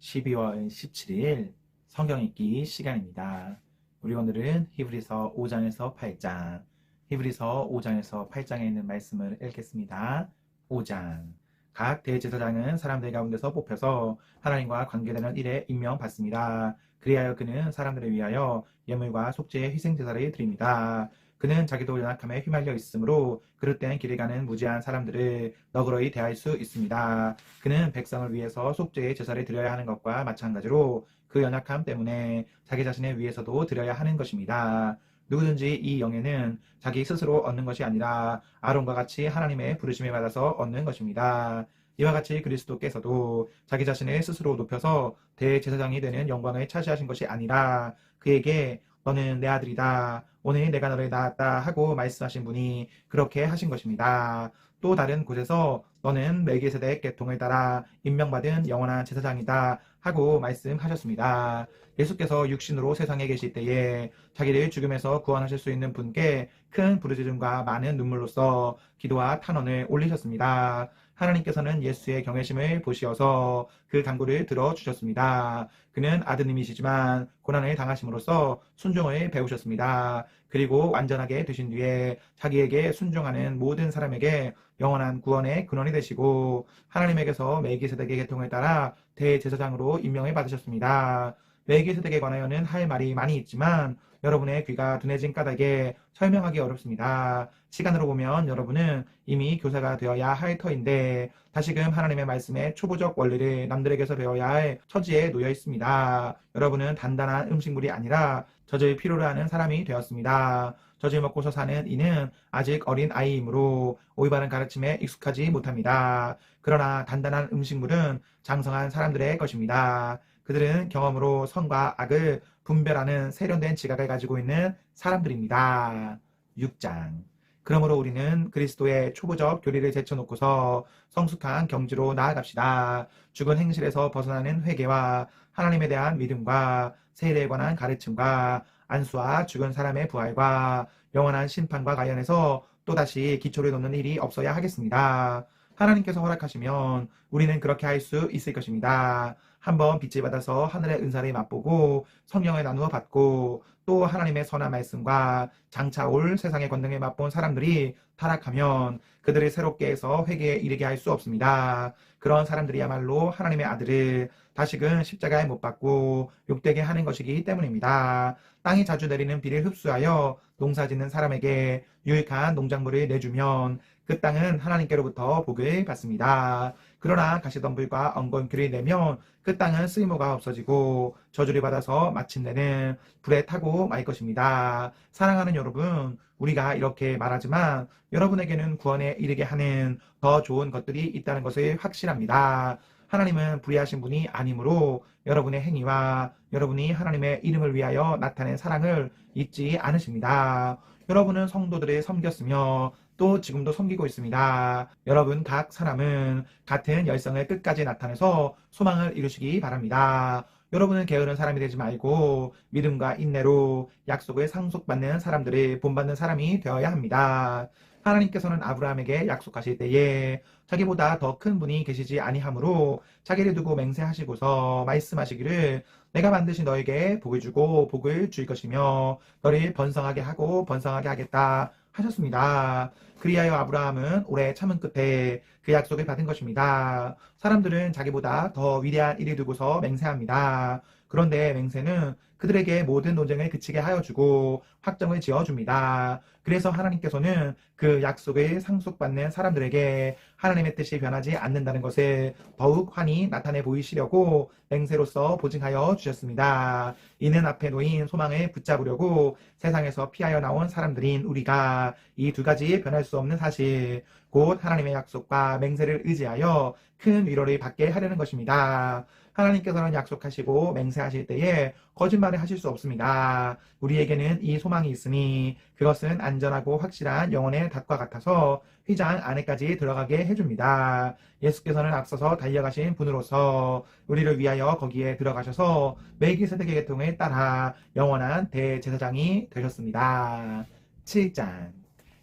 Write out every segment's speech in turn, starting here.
12월 17일 성경 읽기 시간입니다. 우리 오늘은 히브리서 5장에서 8장, 히브리서 5장에서 8장에 있는 말씀을 읽겠습니다. 5장. 각 대제사장은 사람들 가운데서 뽑혀서 하나님과 관계되는 일에 임명받습니다. 그리하여 그는 사람들을 위하여 예물과 속죄의 희생제사를 드립니다. 그는 자기도 연약함에 휘말려 있으므로 그릇된 길을 가는 무지한 사람들을 너그러이 대할 수 있습니다. 그는 백성을 위해서 속죄의 제사를 드려야 하는 것과 마찬가지로 그 연약함 때문에 자기 자신을 위해서도 드려야 하는 것입니다. 누구든지 이 영예는 자기 스스로 얻는 것이 아니라 아론과 같이 하나님의 부르심을 받아서 얻는 것입니다. 이와 같이 그리스도께서도 자기 자신을 스스로 높여서 대제사장이 되는 영광을 차지하신 것이 아니라 그에게 너는 내 아들이다. 오늘 내가 너를 낳았다 하고 말씀하신 분이 그렇게 하신 것입니다. 또 다른 곳에서 너는 멜기세덱 계통을 따라 임명받은 영원한 제사장이다 하고 말씀하셨습니다. 예수께서 육신으로 세상에 계실 때에 자기를 죽음에서 구원하실 수 있는 분께 큰 부르짖음과 많은 눈물로써 기도와 탄원을 올리셨습니다. 하나님께서는 예수의 경외심을 보시어서 그 간구를 들어주셨습니다. 그는 아드님이시지만 고난을 당하심으로써 순종을 배우셨습니다. 그리고 완전하게 되신 뒤에 자기에게 순종하는 모든 사람에게 영원한 구원의 근원이 되시고 하나님에게서 멜기세덱의 계통을 따라 대제사장으로 임명을 받으셨습니다. 멜기세덱에 관하여는 할 말이 많이 있지만 여러분의 귀가 둔해진 까닭에 설명하기 어렵습니다. 시간으로 보면 여러분은 이미 교사가 되어야 할 터인데 다시금 하나님의 말씀의 초보적 원리를 남들에게서 배워야 할 처지에 놓여 있습니다. 여러분은 단단한 음식물이 아니라 젖을 필요로 하는 사람이 되었습니다. 젖을 먹고서 사는 이는 아직 어린 아이이므로 올바른 가르침에 익숙하지 못합니다. 그러나 단단한 음식물은 장성한 사람들의 것입니다. 그들은 경험으로 선과 악을 분별하는 세련된 지각을 가지고 있는 사람들입니다. 6장. 그러므로 우리는 그리스도의 초보적 교리를 제쳐놓고서 성숙한 경지로 나아갑시다. 죽은 행실에서 벗어나는 회개와 하나님에 대한 믿음과 세례에 관한 가르침과 안수와 죽은 사람의 부활과 영원한 심판과 관련해서 또다시 기초를 놓는 일이 없어야 하겠습니다. 하나님께서 허락하시면 우리는 그렇게 할 수 있을 것입니다. 한번 빚을 받아서 하늘의 은사를 맛보고 성령을 나누어 받고 또 하나님의 선한 말씀과 장차 올 세상의 권능을 맛본 사람들이 타락하면 그들을 새롭게 해서 회개에 이르게 할 수 없습니다. 그런 사람들이야말로 하나님의 아들을 다시금 십자가에 못 박고 욕되게 하는 것이기 때문입니다. 땅이 자주 내리는 비를 흡수하여 농사짓는 사람에게 유익한 농작물을 내주면 그 땅은 하나님께로부터 복을 받습니다. 그러나 가시덤불과 엉겅퀴를 내면 그 땅은 쓸모가 없어지고 저주를 받아서 마침내는 불에 타고 말 것입니다. 사랑하는 여러분, 우리가 이렇게 말하지만 여러분에게는 구원에 이르게 하는 더 좋은 것들이 있다는 것을 확신합니다. 하나님은 불의하신 분이 아니므로 여러분의 행위와 여러분이 하나님의 이름을 위하여 나타낸 사랑을 잊지 않으십니다. 여러분은 성도들을 섬겼으며 또 지금도 섬기고 있습니다. 여러분 각 사람은 같은 열성을 끝까지 나타내서 소망을 이루시기 바랍니다. 여러분은 게으른 사람이 되지 말고 믿음과 인내로 약속을 상속받는 사람들을 본받는 사람이 되어야 합니다. 하나님께서는 아브라함에게 약속하실 때에 자기보다 더 큰 분이 계시지 아니하므로 자기를 두고 맹세하시고서 말씀하시기를 내가 반드시 너에게 복을 주고 복을 줄 것이며 너를 번성하게 하고 번성하게 하겠다 하셨습니다. 그리하여 아브라함은 오래 참은 끝에 그 약속을 받은 것입니다. 사람들은 자기보다 더 위대한 일을 두고서 맹세합니다. 그런데 맹세는 그들에게 모든 논쟁을 그치게 하여 주고 확정을 지어 줍니다. 그래서 하나님께서는 그 약속을 상속받는 사람들에게 하나님의 뜻이 변하지 않는다는 것을 더욱 환히 나타내 보이시려고 맹세로서 보증하여 주셨습니다. 이는 앞에 놓인 소망을 붙잡으려고 세상에서 피하여 나온 사람들인 우리가 이 두 가지 변할 수 없는 사실, 곧 하나님의 약속과 맹세를 의지하여 큰 위로를 받게 하려는 것입니다. 하나님께서는 약속하시고 맹세하실 때에 거짓말을 하실 수 없습니다. 우리에게는 이 소망이 있으니 그것은 안전하고 확실한 영혼의 닭과 같아서 휘장 안에까지 들어가게 해줍니다. 예수께서는 앞서서 달려가신 분으로서 우리를 위하여 거기에 들어가셔서 멜기세덱의 계통을 따라 영원한 대제사장이 되셨습니다. 7장.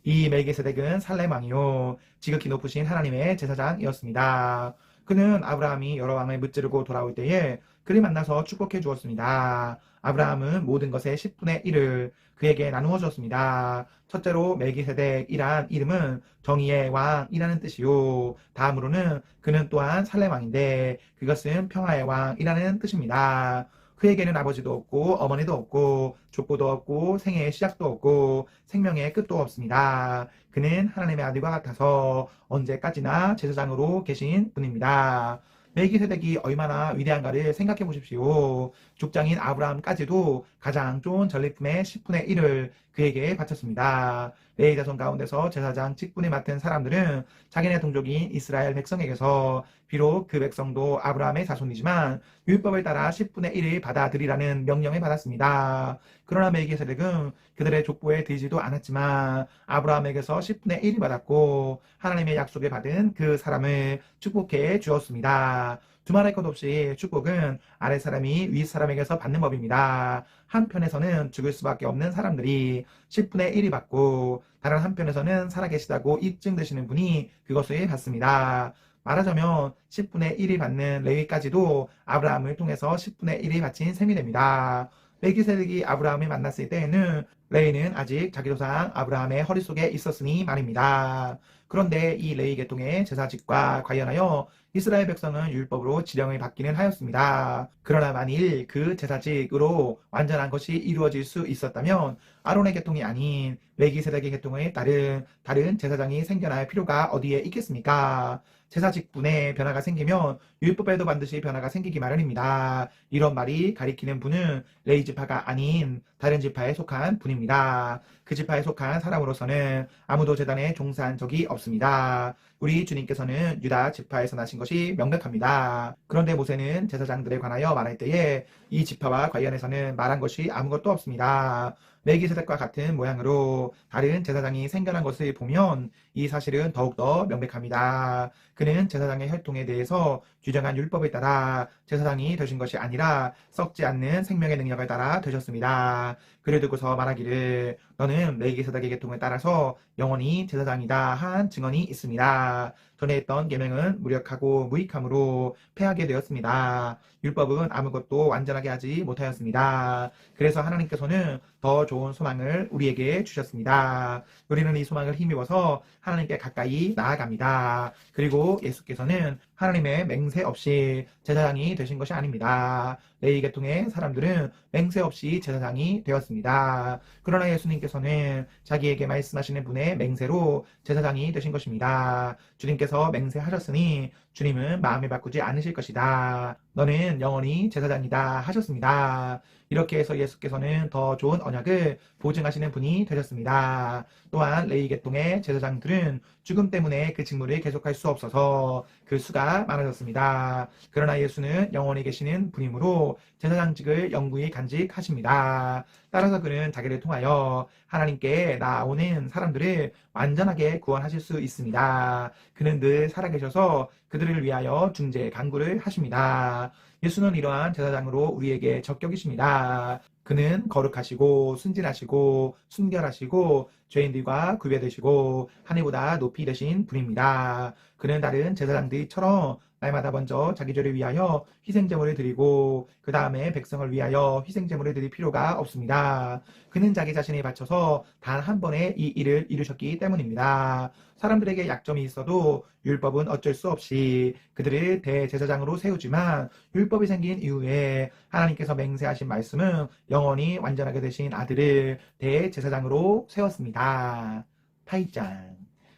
이 멜기세덱은 살렘 왕이요 지극히 높으신 하나님의 제사장이었습니다. 그는 아브라함이 여러 왕을 무찌르고 돌아올 때에 그를 만나서 축복해 주었습니다. 아브라함은 모든 것의 10분의 1을 그에게 나누어 주었습니다. 첫째로 멜기세덱이란 이름은 정의의 왕이라는 뜻이요. 다음으로는 그는 또한 살렘 왕인데 그것은 평화의 왕이라는 뜻입니다. 그에게는 아버지도 없고 어머니도 없고 족보도 없고 생애의 시작도 없고 생명의 끝도 없습니다. 그는 하나님의 아들과 같아서 언제까지나 제사장으로 계신 분입니다. 멜기세덱이 얼마나 위대한가를 생각해 보십시오. 족장인 아브라함까지도 가장 좋은 전리품의 10분의 1을 그에게 바쳤습니다. 레위 자손 가운데서 제사장 직분을 맡은 사람들은 자기네 동족인 이스라엘 백성에게서 비록 그 백성도 아브라함의 자손이지만 율법을 따라 10분의 1을 받아들이라는 명령을 받았습니다. 그러나 멜기세덱은 그들의 족보에 들지도 않았지만 아브라함에게서 10분의 1을 받았고 하나님의 약속을 받은 그 사람을 축복해 주었습니다. 두말할 것 없이 축복은 아래 사람이 위 사람에게서 받는 법입니다. 한편에서는 죽을 수밖에 없는 사람들이 10분의 1이 받고 다른 한편에서는 살아계시다고 입증되시는 분이 그것을 받습니다. 말하자면 10분의 1이 받는 레위까지도 아브라함을 통해서 10분의 1이 바친 셈이 됩니다. 멜기세덱이 아브라함을 만났을 때에는 레위는 아직 자기 조상 아브라함의 허리 속에 있었으니 말입니다. 그런데 이 레위 계통의 제사직과 관련하여 이스라엘 백성은 율법으로 지령을 받기는 하였습니다. 그러나 만일 그 제사직으로 완전한 것이 이루어질 수 있었다면 아론의 계통이 아닌 멜기세덱의 계통을 따른 다른 제사장이 생겨날 필요가 어디에 있겠습니까? 제사직분에 변화가 생기면 율법에도 반드시 변화가 생기기 마련입니다. 이런 말이 가리키는 분은 레위 지파가 아닌 다른 지파에 속한 분입니다. 그 지파에 속한 사람으로서는 아무도 제단에 종사한 적이 없습니다. 우리 주님께서는 유다 지파에서 나신 것이 명백합니다. 그런데 모세는 제사장들에 관하여 말할 때에 이 지파와 관련해서는 말한 것이 아무것도 없습니다. 멜기세덱과 같은 모양으로 다른 제사장이 생겨난 것을 보면 이 사실은 더욱더 명백합니다. 그는 제사장의 혈통에 대해서 규정한 율법에 따라 제사장이 되신 것이 아니라 썩지 않는 생명의 능력을 따라 되셨습니다. 그를 두고서 말하기를 너는 멜기세덱의 계통을 따라서 영원히 제사장이다 한 증언이 있습니다. 전에 했던 계명은 무력하고 무익함으로 패하게 되었습니다. 율법은 아무것도 완전하게 하지 못하였습니다. 그래서 하나님께서는 더 좋은 소망을 우리에게 주셨습니다. 우리는 이 소망을 힘입어서 하나님께 가까이 나아갑니다. 그리고 예수께서는 하나님의 맹세 없이 제사장이 되신 것이 아닙니다. 레위 계통의 사람들은 맹세 없이 제사장이 되었습니다. 그러나 예수님께서는 자기에게 말씀하시는 분의 맹세로 제사장이 되신 것입니다. 주님께서 맹세하셨으니 주님은 마음을 바꾸지 않으실 것이다. 너는 영원히 제사장이다 하셨습니다. 이렇게 해서 예수께서는 더 좋은 언약을 보증하시는 분이 되셨습니다. 또한 레위 계통의 제사장들은 죽음 때문에 그 직무를 계속할 수 없어서 그 수가 많아졌습니다. 그러나 예수는 영원히 계시는 분이므로 제사장직을 영구히 간직하십니다. 따라서 그는 자기를 통하여 하나님께 나아오는 사람들을 완전하게 구원하실 수 있습니다. 그는 늘 살아계셔서 그들을 위하여 중재 간구를 하십니다. 예수는 이러한 제사장으로 우리에게 적격이십니다. 그는 거룩하시고 순진하시고 순결하시고 죄인들과 구별되시고 하늘보다 높이 되신 분입니다. 그는 다른 제사장들처럼 날마다 먼저 자기 죄를 위하여 희생제물을 드리고 그 다음에 백성을 위하여 희생제물을 드릴 필요가 없습니다. 그는 자기 자신을 바쳐서 단 한 번에 이 일을 이루셨기 때문입니다. 사람들에게 약점이 있어도 율법은 어쩔 수 없이 그들을 대제사장으로 세우지만 율법이 생긴 이후에 하나님께서 맹세하신 말씀은 영원히 완전하게 되신 아들을 대제사장으로 세웠습니다. 8장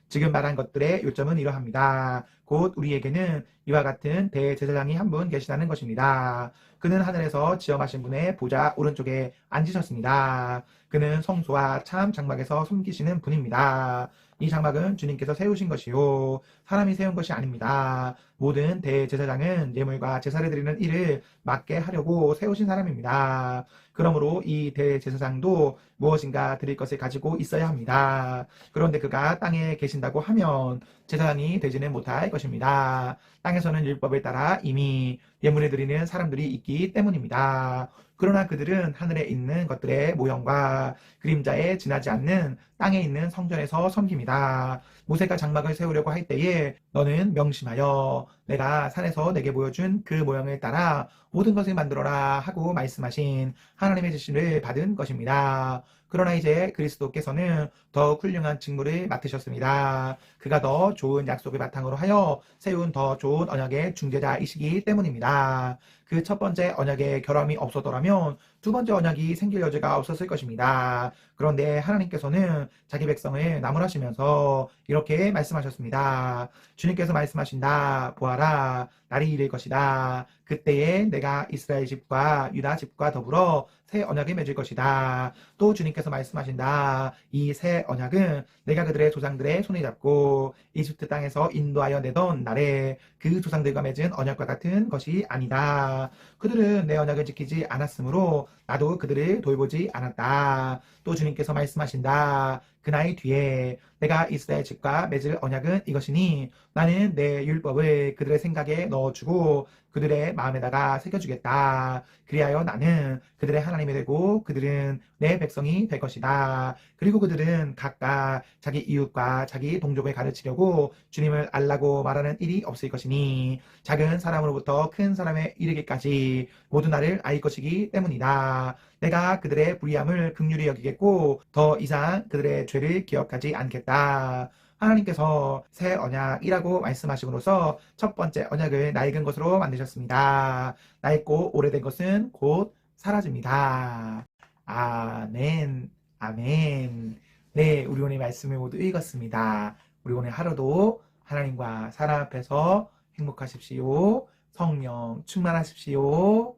지금 말한 것들의 요점은 이러합니다. 곧 우리에게는 이와 같은 대제사장이 한 분 계시다는 것입니다. 그는 하늘에서 지엄하신 분의 보좌 오른쪽에 앉으셨습니다. 그는 성소와 참 장막에서 숨기시는 분입니다. 이 장막은 주님께서 세우신 것이요 사람이 세운 것이 아닙니다. 모든 대제사장은 예물과 제사를 드리는 일을 맡게 하려고 세우신 사람입니다. 그러므로 이 대제사장도 무엇인가 드릴 것을 가지고 있어야 합니다. 그런데 그가 땅에 계신다고 하면 제사장이 되지는 못할 것입니다. 땅에서는 율법을 따라 이미 예물을 드리는 사람들이 있기 때문입니다. 그러나 그들은 하늘에 있는 것들의 모형과 그림자에 지나지 않는 땅에 있는 성전에서 섬깁니다. 모세가 장막을 세우려고 할 때에 너는 명심하여 내가 산에서 내게 보여준 그 모형을 따라 모든 것을 만들어라 하고 말씀하신 하나님의 지시를 받은 것입니다. 그러나 이제 그리스도께서는 더욱 훌륭한 직무를 맡으셨습니다. 그가 더 좋은 약속을 바탕으로 하여 세운 더 좋은 언약의 중재자이시기 때문입니다. 그 첫 번째 언약의 결함이 없었더라면 두 번째 언약이 생길 여지가 없었을 것입니다. 그런데 하나님께서는 자기 백성을 나무라시면서 이렇게 말씀하셨습니다. 주님께서 말씀하신다. 보아라, 날이 이를 것이다. 그때에 내가 이스라엘 집과 유다 집과 더불어 새 언약을 맺을 것이다. 또 주님께서 말씀하신다. 이 새 언약은 내가 그들의 조상들의 손을 잡고 이집트 땅에서 인도하여 내던 날에 그 조상들과 맺은 언약과 같은 것이 아니다. 그들은 내 언약을 지키지 않았으므로 나도 그들을 돌보지 않았다. 또 주님께서 말씀하신다. 그날 뒤에 내가 이스라엘 집과 맺을 언약은 이것이니 나는 내 율법을 그들의 생각에 넣어주고 그들의 마음에다가 새겨주겠다. 그리하여 나는 그들의 하나님이 되고 그들은 내 백성이 될 것이다. 그리고 그들은 각각 자기 이웃과 자기 동족을 가르치려고 주님을 알라고 말하는 일이 없을 것이니 작은 사람으로부터 큰 사람에 이르기까지 모두 나를 알 것이기 때문이다. 내가 그들의 불의함을 긍휼히 여기겠고 더 이상 그들의 죄를 기억하지 않겠다. 하나님께서 새 언약이라고 말씀하심으로써 첫 번째 언약을 낡은 것으로 만드셨습니다. 낡고 오래된 것은 곧 사라집니다. 아멘, 아멘. 네, 우리 오늘 말씀을 모두 읽었습니다. 우리 오늘 하루도 하나님과 사람 앞에서 행복하십시오. 성령 충만하십시오.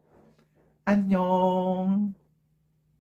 안녕.